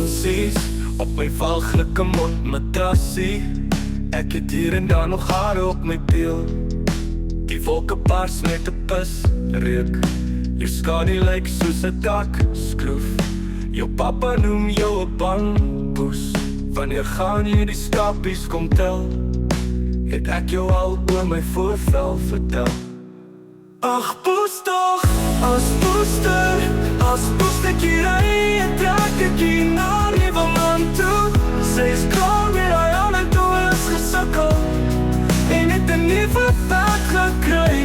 konsies op my valglike mondmatrassie. Ek het hier en daar nog hare op my peel. Die wolke bars met 'n pis reuk. Jou skadu lyk soos 'n dakskroef. Jou papa noem jou 'n bangpoes. Wanneer gaan jy die skapies kom tel? Het ek jou al oor my voorvel vertel? Ag poes tog, as poestertjie ry en trek ek hier na nuwe man toe. Sy is klaar met hy aan en toe is gesukkel en het 'n nuwe pad gekry.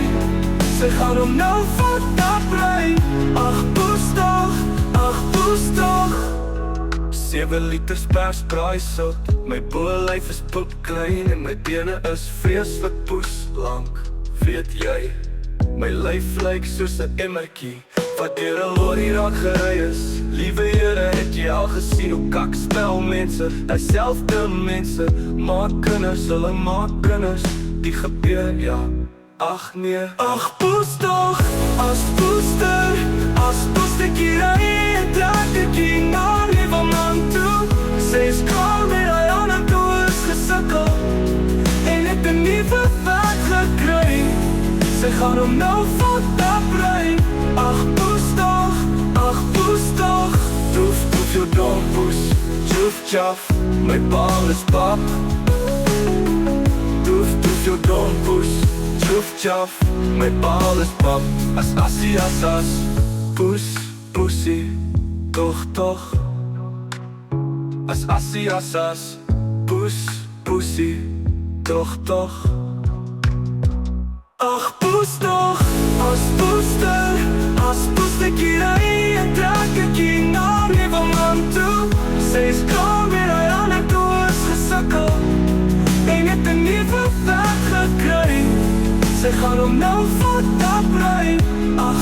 Sy gaan hom nou vat dat bly. Ag poes tog, 7 liters persbraai sout. My bolyf is poepklein en my bene is vreeslik poeslank. Weet jy, my lyf lyk soos 'n emmertjie wat deur 'n lorry raak gery is. Liewe Here, het jy al gesien hoe kakspel mense, dieselfde mense, maak kinders, hulle maak kinders, die gebeur, ja, ag nee. Ag poes tog, as poestertjie ry en trek ek hier na nuwe man toe. Sy is klaar met hy aan en toe is gesukkel en het 'n nuwe pad gekry. Sy gaan hom nou vat dat bly. Ag poes tog, toef jou dompoes, tjoef tjaf, my bal is pap. Toef jou dompoes, tjoef tjaf, my bal is pap. As, poesie, toch. As, poesie, toch. Ag poes tog, as poestertjie ry en trek ek hier na nuwe man toe. Sy is klaar met hy aan en toe is gesukkel en het 'n nuwe pad gekry. Sy gaan hom nou vat dat bly. Ag